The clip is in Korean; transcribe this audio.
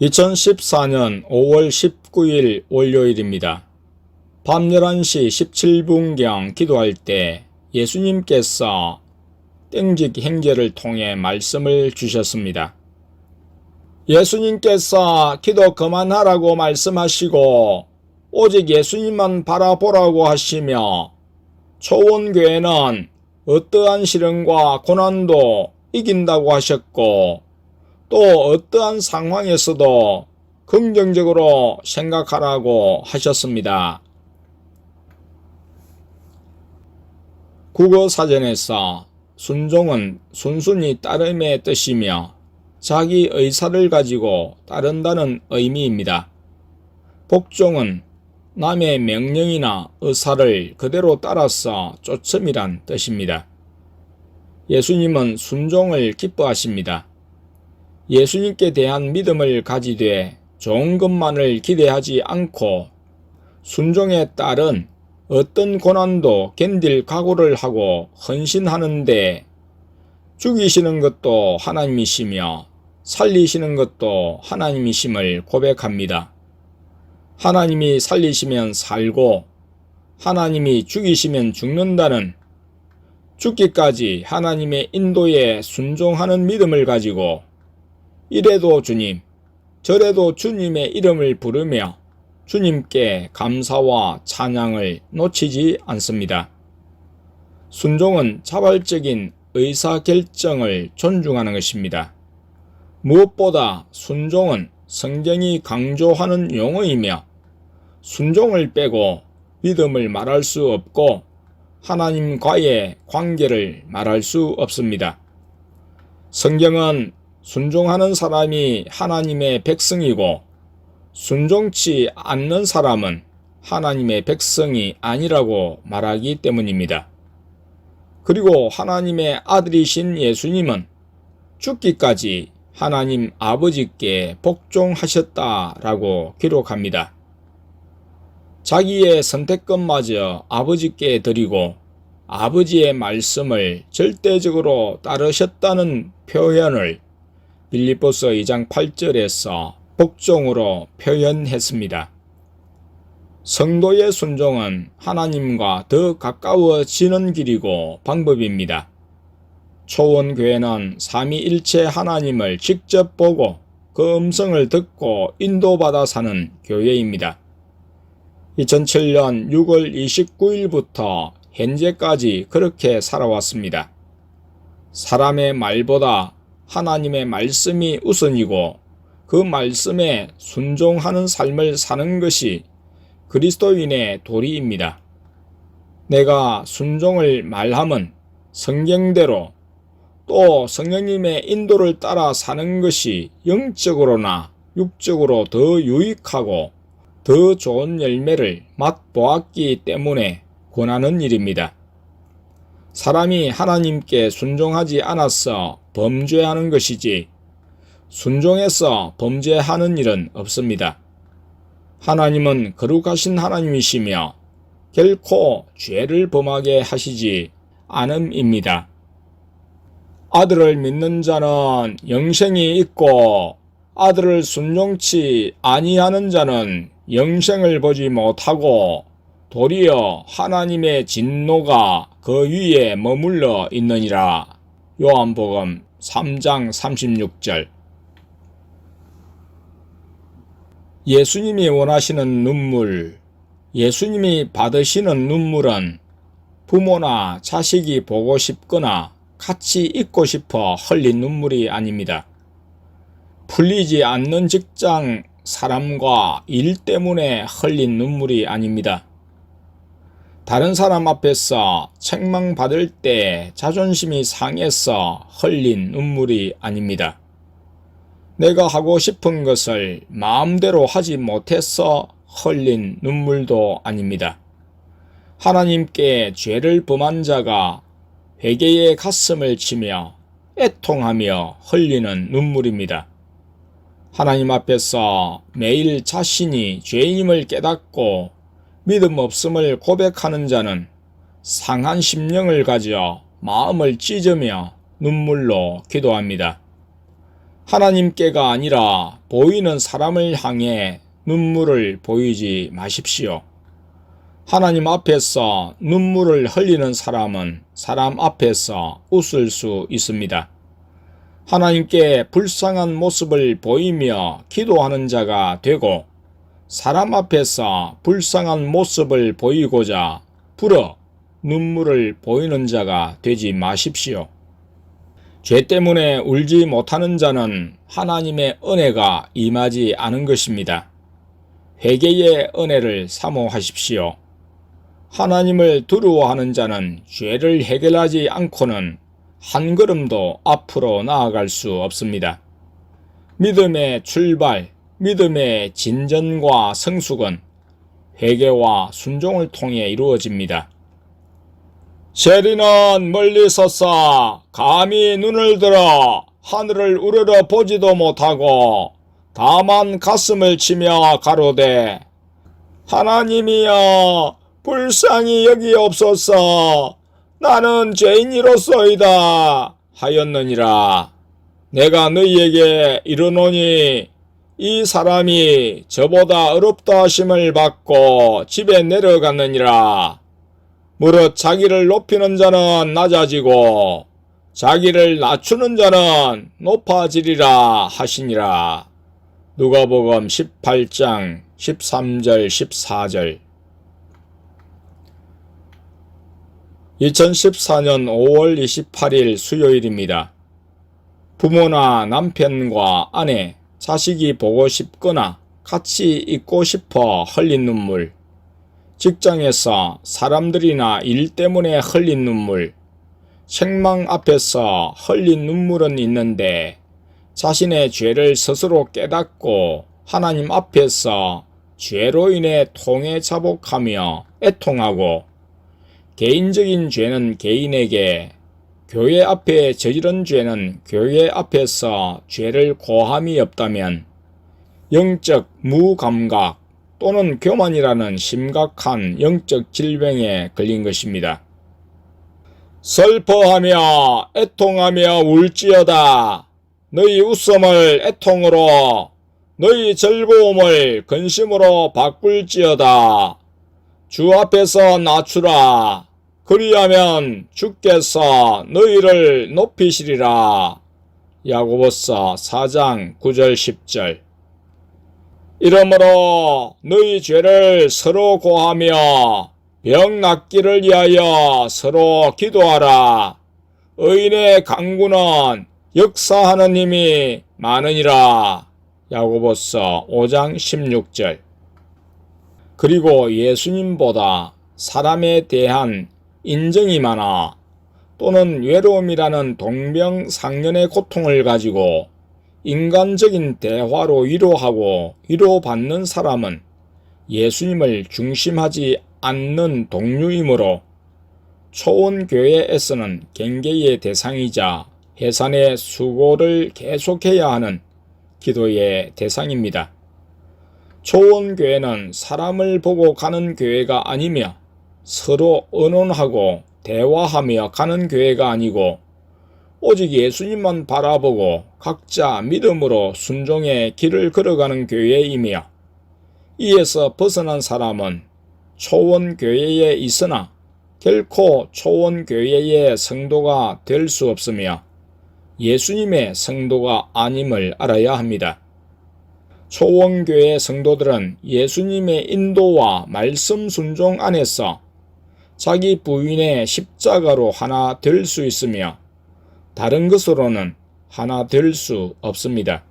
2014년 5월 19일 월요일입니다. 밤 11시 17분경 기도할 때 예수님께서 땡직 행제를 통해 말씀을 주셨습니다. 예수님께서 기도 그만하라고 말씀하시고 오직 예수님만 바라보라고 하시며 초원교회는 어떠한 시련과 고난도 이긴다고 하셨고 또 어떠한 상황에서도 긍정적으로 생각하라고 하셨습니다. 국어사전에서 순종은 순순히 따름의 뜻이며 자기 의사를 가지고 따른다는 의미입니다. 복종은 남의 명령이나 의사를 그대로 따라서 쫓음이란 뜻입니다. 예수님은 순종을 기뻐하십니다. 예수님께 대한 믿음을 가지되 좋은 것만을 기대하지 않고 순종에 따른 어떤 고난도 견딜 각오를 하고 헌신하는데 죽이시는 것도 하나님이시며 살리시는 것도 하나님이심을 고백합니다. 하나님이 살리시면 살고 하나님이 죽이시면 죽는다는 죽기까지 하나님의 인도에 순종하는 믿음을 가지고 이래도 주님, 저래도 주님의 이름을 부르며 주님께 감사와 찬양을 놓치지 않습니다. 순종은 자발적인 의사결정을 존중하는 것입니다. 무엇보다 순종은 성경이 강조하는 용어이며 순종을 빼고 믿음을 말할 수 없고 하나님과의 관계를 말할 수 없습니다. 성경은 순종하는 사람이 하나님의 백성이고 순종치 않는 사람은 하나님의 백성이 아니라고 말하기 때문입니다. 그리고 하나님의 아들이신 예수님은 죽기까지 하나님 아버지께 복종하셨다라고 기록합니다. 자기의 선택권마저 아버지께 드리고 아버지의 말씀을 절대적으로 따르셨다는 표현을 빌립보서 2장 8절에서 복종으로 표현했습니다. 성도의 순종은 하나님과 더 가까워지는 길이고 방법입니다. 초원교회는 삼위일체 하나님을 직접 보고 그 음성을 듣고 인도받아 사는 교회입니다. 2007년 6월 29일부터 현재까지 그렇게 살아왔습니다. 사람의 말보다 하나님의 말씀이 우선이고 그 말씀에 순종하는 삶을 사는 것이 그리스도인의 도리입니다. 내가 순종을 말함은 성경대로 또 성령님의 인도를 따라 사는 것이 영적으로나 육적으로 더 유익하고 더 좋은 열매를 맛보았기 때문에 권하는 일입니다. 사람이 하나님께 순종하지 않아서 범죄하는 것이지 순종해서 범죄하는 일은 없습니다. 하나님은 거룩하신 하나님이시며 결코 죄를 범하게 하시지 않음입니다. 아들을 믿는 자는 영생이 있고 아들을 순종치 아니하는 자는 영생을 보지 못하고 도리어 하나님의 진노가 그 위에 머물러 있느니라. 요한복음 3장 36절. 예수님이 원하시는 눈물, 예수님이 받으시는 눈물은 부모나 자식이 보고 싶거나 같이 있고 싶어 흘린 눈물이 아닙니다. 풀리지 않는 직장 사람과 일 때문에 흘린 눈물이 아닙니다. 다른 사람 앞에서 책망받을 때 자존심이 상해서 흘린 눈물이 아닙니다. 내가 하고 싶은 것을 마음대로 하지 못해서 흘린 눈물도 아닙니다. 하나님께 죄를 범한 자가 회개의 가슴을 치며 애통하며 흘리는 눈물입니다. 하나님 앞에서 매일 자신이 죄인임을 깨닫고 믿음 없음을 고백하는 자는 상한 심령을 가져 마음을 찢으며 눈물로 기도합니다. 하나님께가 아니라 보이는 사람을 향해 눈물을 보이지 마십시오. 하나님 앞에서 눈물을 흘리는 사람은 사람 앞에서 웃을 수 있습니다. 하나님께 불쌍한 모습을 보이며 기도하는 자가 되고 사람 앞에서 불쌍한 모습을 보이고자 불어 눈물을 보이는 자가 되지 마십시오. 죄 때문에 울지 못하는 자는 하나님의 은혜가 임하지 않은 것입니다. 회개의 은혜를 사모하십시오. 하나님을 두려워하는 자는 죄를 해결하지 않고는 한 걸음도 앞으로 나아갈 수 없습니다. 믿음의 출발, 믿음의 진전과 성숙은 회개와 순종을 통해 이루어집니다. 세리는 멀리 서서 감히 눈을 들어 하늘을 우러러 보지도 못하고 다만 가슴을 치며 가로되 하나님이여 불쌍히 여기옵소서 나는 죄인이로소이다 하였느니라. 내가 너희에게 이르노니 이 사람이 저보다 어렵다 하심을 받고 집에 내려갔느니라. 무릇 자기를 높이는 자는 낮아지고 자기를 낮추는 자는 높아지리라 하시니라. 누가복음 18장 13절 14절. 2014년 5월 28일 수요일입니다. 부모나 남편과 아내, 자식이 보고 싶거나 같이 있고 싶어 흘린 눈물, 직장에서 사람들이나 일 때문에 흘린 눈물, 책망 앞에서 흘린 눈물은 있는데 자신의 죄를 스스로 깨닫고 하나님 앞에서 죄로 인해 통해 자복하며 애통하고 개인적인 죄는 개인에게, 교회 앞에 저지른 죄는 교회 앞에서 죄를 고함이 없다면 영적 무감각 또는 교만이라는 심각한 영적 질병에 걸린 것입니다. 슬퍼하며 애통하며 울지어다. 너희 웃음을 애통으로, 너희 즐거움을 근심으로 바꿀지어다. 주 앞에서 낮추라. 그리하면 주께서 너희를 높이시리라. 야고보서 4장 9절 10절. 이러므로 너희 죄를 서로 고하며 병 낫기를 위하여 서로 기도하라. 의인의 강구는 역사하는 힘이 많으니라. 야고보서 5장 16절. 그리고 예수님보다 사람에 대한 인정이 많아 또는 외로움이라는 동병상련의 고통을 가지고 인간적인 대화로 위로하고 위로받는 사람은 예수님을 중심하지 않는 동류이므로 초원교회에서는 경계의 대상이자 해산의 수고를 계속해야 하는 기도의 대상입니다. 초원교회는 사람을 보고 가는 교회가 아니며 서로 의논하고 대화하며 가는 교회가 아니고 오직 예수님만 바라보고 각자 믿음으로 순종의 길을 걸어가는 교회이며 이에서 벗어난 사람은 초원교회에 있으나 결코 초원교회의 성도가 될 수 없으며 예수님의 성도가 아님을 알아야 합니다. 초원교회 성도들은 예수님의 인도와 말씀 순종 안에서 자기 부인의 십자가로 하나 될 수 있으며 다른 것으로는 하나 될 수 없습니다.